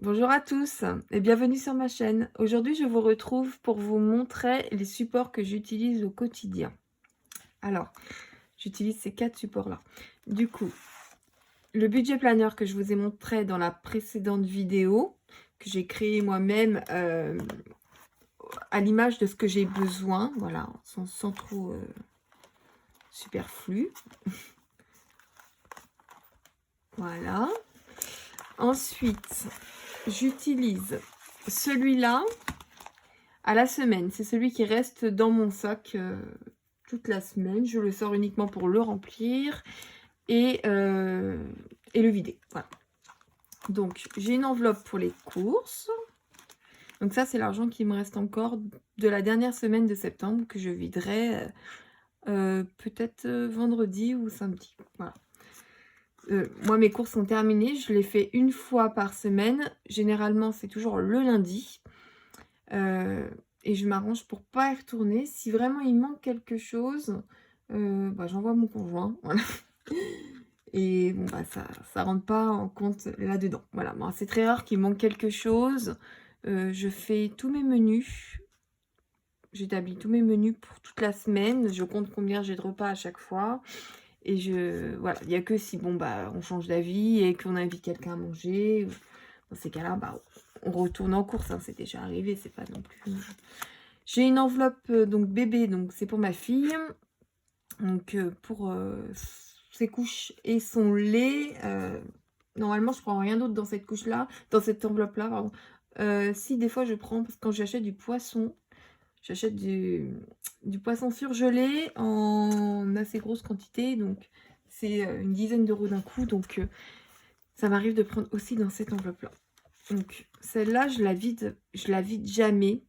Bonjour à tous et bienvenue sur ma chaîne. Aujourd'hui, je vous retrouve pour vous montrer les supports que j'utilise au quotidien. Alors, j'utilise ces 4 supports-là. Du coup, le budget planner que je vous ai montré dans la précédente vidéo, que j'ai créé moi-même à l'image de ce que j'ai besoin, voilà, sans trop superflu. Voilà. Ensuite, j'utilise celui-là à la semaine. C'est celui qui reste dans mon sac toute la semaine. Je le sors uniquement pour le remplir et le vider. Voilà. Donc, j'ai une enveloppe pour les courses. Donc ça, c'est l'argent qui me reste encore de la dernière semaine de septembre que je viderai peut-être vendredi ou samedi. Voilà. Moi, mes courses sont terminées. Je les fais une fois par semaine. Généralement, c'est toujours le lundi. Et je m'arrange pour pas y retourner. Si vraiment il manque quelque chose, j'envoie mon conjoint, voilà. Et bon, ça rentre pas en compte là-dedans. Voilà, bon, c'est très rare qu'il manque quelque chose. Je fais tous mes menus. J'établis tous mes menus pour toute la semaine. Je compte combien j'ai de repas à chaque fois. Et voilà, il y a que si, on change d'avis et qu'on invite quelqu'un à manger. Dans ces cas-là, on retourne en course, hein, c'est déjà arrivé, c'est pas non plus... J'ai une enveloppe donc bébé, donc c'est pour ma fille. Donc pour ses couches et son lait. Normalement, je prends rien d'autre dans cette couche-là, dans cette enveloppe-là, pardon. Si des fois je prends, parce que quand j'achète du poisson, j'achète du poisson surgelé en assez grosse quantité. Donc c'est une dizaine d'euros d'un coup. Donc ça m'arrive de prendre aussi dans cette enveloppe-là. Donc celle-là, je la vide jamais.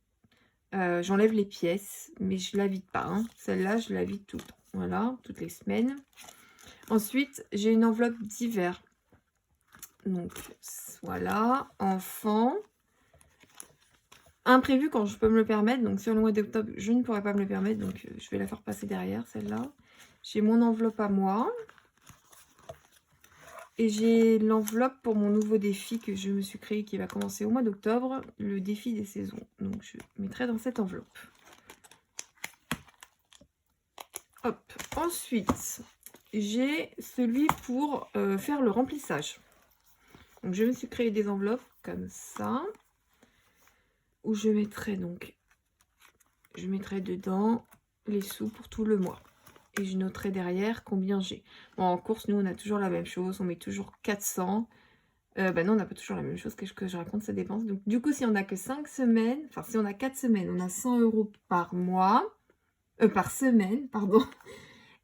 J'enlève les pièces, mais je la vide pas, hein. Celle-là, je la vide tout le temps. Voilà, toutes les semaines. Ensuite, j'ai une enveloppe d'hiver. Donc, voilà, enfant. Imprévu quand je peux me le permettre. Donc, sur le mois d'octobre, je ne pourrais pas me le permettre. Donc, je vais la faire passer derrière, celle-là. J'ai mon enveloppe à moi. Et j'ai l'enveloppe pour mon nouveau défi que je me suis créé, qui va commencer au mois d'octobre, le défi des saisons. Donc, je mettrai dans cette enveloppe. Hop. Ensuite, j'ai celui pour faire le remplissage. Donc, je me suis créé des enveloppes comme ça, où je mettrai dedans les sous pour tout le mois. Et je noterai derrière combien j'ai. Bon, en course, nous, on a toujours la même chose. On met toujours 400. Non, on n'a pas toujours la même chose. Qu'est-ce que je raconte, ça dépend. Donc, du coup, si on n'a que 5 semaines, enfin, si on a 4 semaines, on a 100 euros par mois. Par semaine, pardon.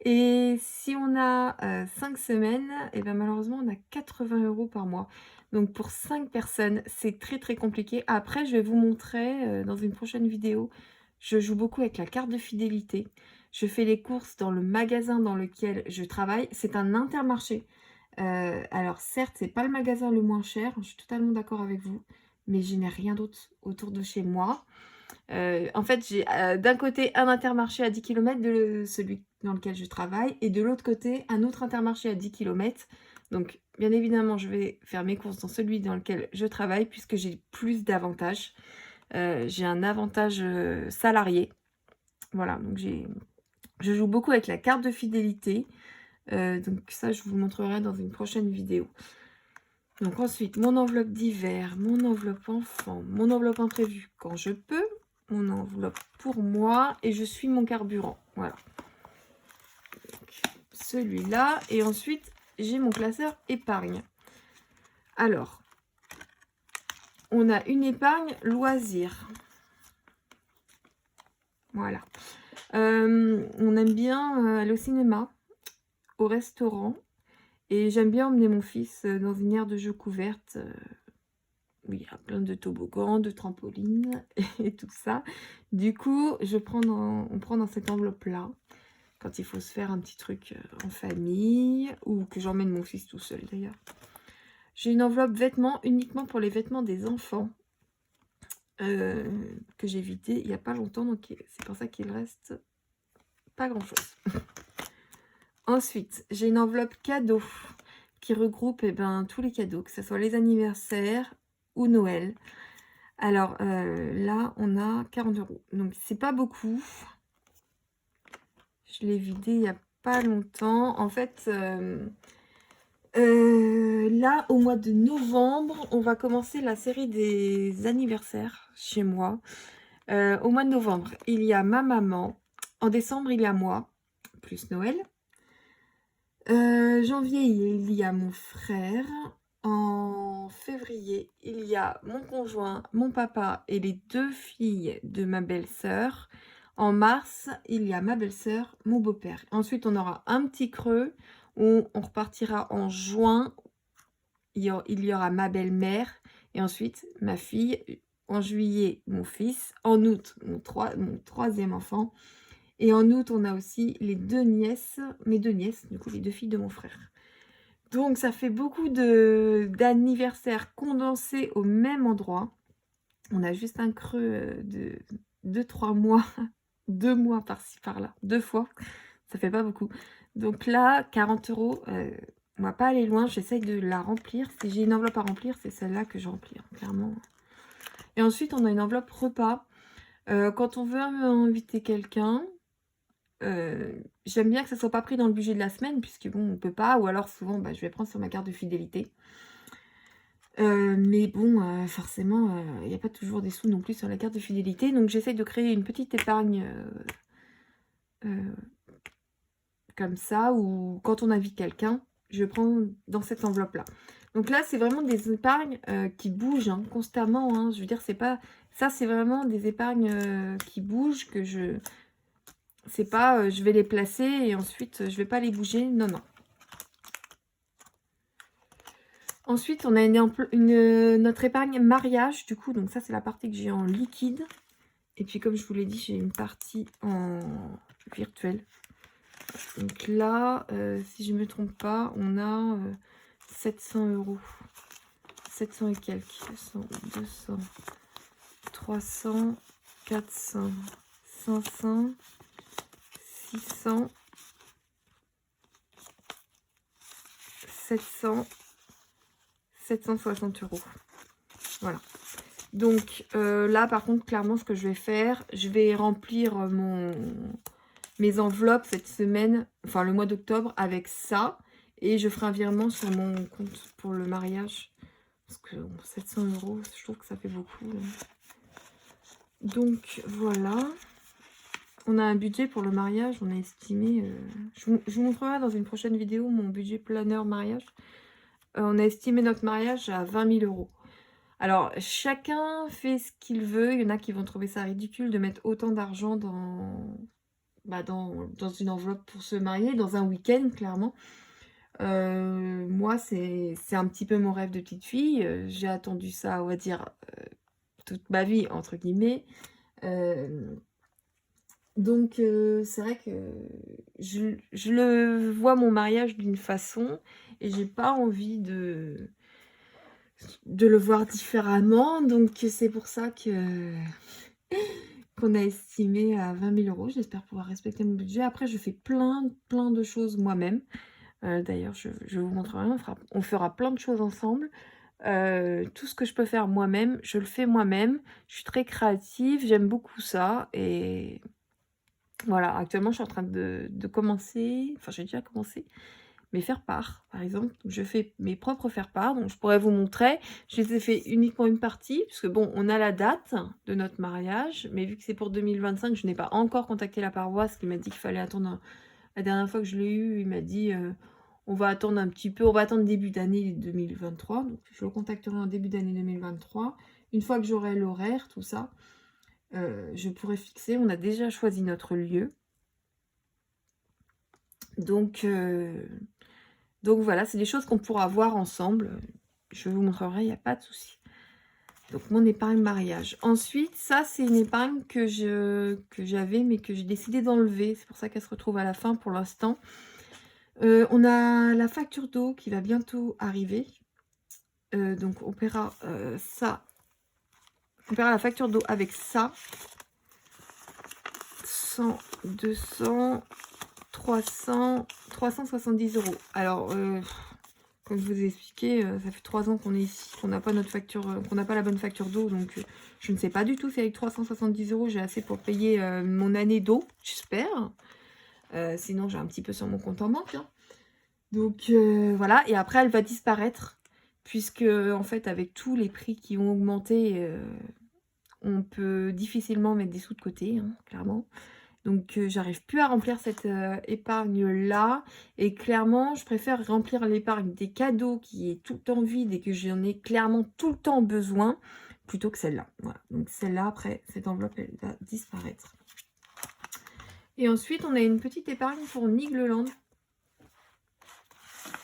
Et si on a 5 semaines, et bien malheureusement, on a 80 euros par mois. Donc pour 5 personnes, c'est très très compliqué. Après, je vais vous montrer dans une prochaine vidéo. Je joue beaucoup avec la carte de fidélité. Je fais les courses dans le magasin dans lequel je travaille. C'est un Intermarché. Alors certes, c'est pas le magasin le moins cher. Je suis totalement d'accord avec vous. Mais je n'ai rien d'autre autour de chez moi. En fait, j'ai d'un côté un Intermarché à 10 km de celui dans lequel je travaille et de l'autre côté un autre Intermarché à 10 km. Donc, bien évidemment, je vais faire mes courses dans celui dans lequel je travaille puisque j'ai plus d'avantages. J'ai un avantage salarié. Voilà, donc je joue beaucoup avec la carte de fidélité. Donc ça, je vous montrerai dans une prochaine vidéo. Donc ensuite, mon enveloppe d'hiver, mon enveloppe enfant, mon enveloppe imprévue quand je peux, mon enveloppe pour moi et je suis mon carburant. Voilà. Celui-là. Et ensuite, j'ai mon classeur épargne. Alors, on a une épargne loisir. Voilà. On aime bien aller au cinéma, au restaurant. Et j'aime bien emmener mon fils dans une aire de jeux couverte. Où il y a plein de toboggans, de trampolines et tout ça. Du coup, on prend dans cette enveloppe-là, quand il faut se faire un petit truc en famille, ou que j'emmène mon fils tout seul d'ailleurs. J'ai une enveloppe vêtements, uniquement pour les vêtements des enfants, que j'ai vidé il n'y a pas longtemps, donc c'est pour ça qu'il reste pas grand-chose. Ensuite, j'ai une enveloppe cadeau, qui regroupe tous les cadeaux, que ce soit les anniversaires, ou Noël. Alors là, on a 40 €. Donc, c'est pas beaucoup. Je l'ai vidé il y a pas longtemps. En fait, là, au mois de novembre, on va commencer la série des anniversaires chez moi. Au mois de novembre, il y a ma maman. En décembre, il y a moi, plus Noël. Janvier, il y a mon frère. En février, il y a mon conjoint, mon papa et les 2 filles de ma belle-sœur. En mars, il y a ma belle-sœur, mon beau-père. Ensuite, on aura un petit creux où on repartira en juin. Il y aura ma belle-mère et ensuite ma fille. En juillet, mon fils. En août, mon troisième enfant. Et en août, on a aussi les 2 nièces, mes 2 nièces, du coup les 2 filles de mon frère. Donc ça fait beaucoup d'anniversaires condensés au même endroit. On a juste un creux de 2-3 mois, 2 mois par-ci par-là, 2 fois. Ça fait pas beaucoup. Donc là, 40 €, on va pas aller loin. J'essaye de la remplir. Si j'ai une enveloppe à remplir, c'est celle-là que je remplis, hein, clairement. Et ensuite, on a une enveloppe repas. Quand on veut inviter quelqu'un, j'aime bien que ça soit pas pris dans le budget de la semaine, puisque bon, on peut pas, ou alors souvent, je vais prendre sur ma carte de fidélité. Mais bon, forcément, il n'y a pas toujours des sous non plus sur la carte de fidélité, donc j'essaye de créer une petite épargne comme ça, ou quand on invite quelqu'un, je prends dans cette enveloppe-là. Donc là, c'est vraiment des épargnes qui bougent hein, constamment. Hein. Je veux dire, c'est pas ça, c'est vraiment des épargnes qui bougent que je. C'est pas je vais les placer et ensuite je vais pas les bouger. Non, non. Ensuite, on a notre épargne mariage, du coup. Donc ça, c'est la partie que j'ai en liquide. Et puis, comme je vous l'ai dit, j'ai une partie en virtuel. Donc là, si je ne me trompe pas, on a 700 €. 700 et quelques. 100, 200, 300, 400, 500, 600, 700, 760 €. Voilà. Donc là, par contre, clairement, ce que je vais faire, je vais remplir mes enveloppes cette semaine, enfin le mois d'octobre, avec ça. Et je ferai un virement sur mon compte pour le mariage. Parce que 700 €, je trouve que ça fait beaucoup. Donc voilà. On a un budget pour le mariage, on a estimé... je vous montrerai dans une prochaine vidéo mon budget planeur mariage. On a estimé notre mariage à 20 000 €. Alors, chacun fait ce qu'il veut. Il y en a qui vont trouver ça ridicule de mettre autant d'argent dans une enveloppe pour se marier, dans un week-end, clairement. Moi, c'est un petit peu mon rêve de petite fille. J'ai attendu ça, on va dire, toute ma vie, entre guillemets. Donc, c'est vrai que je le vois, mon mariage, d'une façon, et j'ai pas envie de le voir différemment. Donc, c'est pour ça qu'on a estimé à 20 000 €. J'espère pouvoir respecter mon budget. Après, je fais plein de choses moi-même. D'ailleurs, je vous montrerai, on fera plein de choses ensemble. Tout ce que je peux faire moi-même, je le fais moi-même. Je suis très créative, j'aime beaucoup ça. Et voilà, actuellement, je suis en train de commencer, enfin, j'ai déjà commencé, mes faire-part, par exemple. Je fais mes propres faire-part, donc je pourrais vous montrer. Je les ai fait uniquement une partie, puisque bon, on a la date de notre mariage, mais vu que c'est pour 2025, je n'ai pas encore contacté la paroisse qui m'a dit qu'il fallait attendre. La dernière fois que je l'ai eu, il m'a dit on va attendre un petit peu, on va attendre début d'année 2023. Donc je le contacterai en début d'année 2023. Une fois que j'aurai l'horaire, tout ça, je pourrai fixer. On a déjà choisi notre lieu. Donc voilà, c'est des choses qu'on pourra voir ensemble. Je vous montrerai, il n'y a pas de souci. Donc mon épargne mariage. Ensuite, ça c'est une épargne que j'avais, mais que j'ai décidé d'enlever. C'est pour ça qu'elle se retrouve à la fin pour l'instant. On a la facture d'eau qui va bientôt arriver. Donc on paiera ça. On paiera la facture d'eau avec ça. 100, 200, 300, 370 €. Alors, Comme je vous ai expliqué, ça fait 3 ans qu'on est ici, qu'on n'a pas notre facture, qu'on n'a pas la bonne facture d'eau. Donc, je ne sais pas du tout si avec 370 €, j'ai assez pour payer mon année d'eau. J'espère. Sinon, j'ai un petit peu sur mon compte en banque. Hein. Donc, voilà. Et après, elle va disparaître. Puisque, en fait, avec tous les prix qui ont augmenté, on peut difficilement mettre des sous de côté, hein, clairement. Donc, j'arrive plus à remplir cette épargne-là. Et clairement, je préfère remplir l'épargne des cadeaux qui est tout le temps vide et que j'en ai clairement tout le temps besoin, plutôt que celle-là. Voilà. Donc, celle-là, après, cette enveloppe, elle va disparaître. Et ensuite, on a une petite épargne pour Nigloland.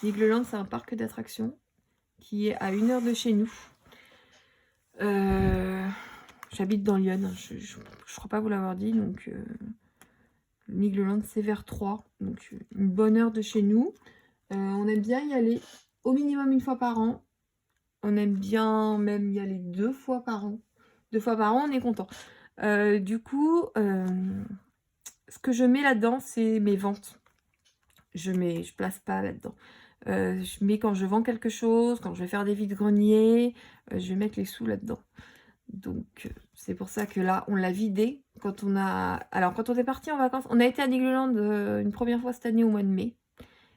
Nigloland, c'est un parc d'attractions qui est à 1 heure de chez nous. J'habite dans Lyon, je crois pas vous l'avoir dit, donc... Nigloland, c'est vers 3, donc une bonne heure de chez nous. On aime bien y aller au minimum 1 fois par an. On aime bien même y aller 2 fois par an. 2 fois par an, on est content. Du coup, ce que je mets là-dedans, c'est mes ventes. Je place pas là-dedans. Je mets quand je vends quelque chose, quand je vais faire des vides-greniers, je vais mettre les sous là-dedans. Donc, c'est pour ça que là, on l'a vidé. Quand on est parti en vacances, on a été à Nigloland une première fois cette année au mois de mai.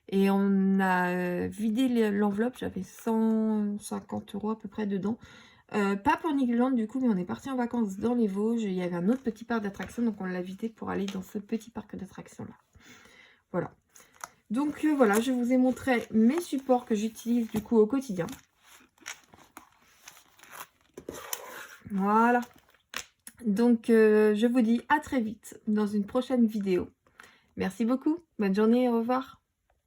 Et on a vidé l'enveloppe. J'avais 150 € à peu près dedans. Pas pour Nigloland du coup, mais on est parti en vacances dans les Vosges. Il y avait un autre petit parc d'attractions, donc on l'a vidé pour aller dans ce petit parc d'attractions là. Voilà. Donc voilà, je vous ai montré mes supports que j'utilise du coup au quotidien. Voilà. Donc, je vous dis à très vite dans une prochaine vidéo. Merci beaucoup. Bonne journée. Au revoir.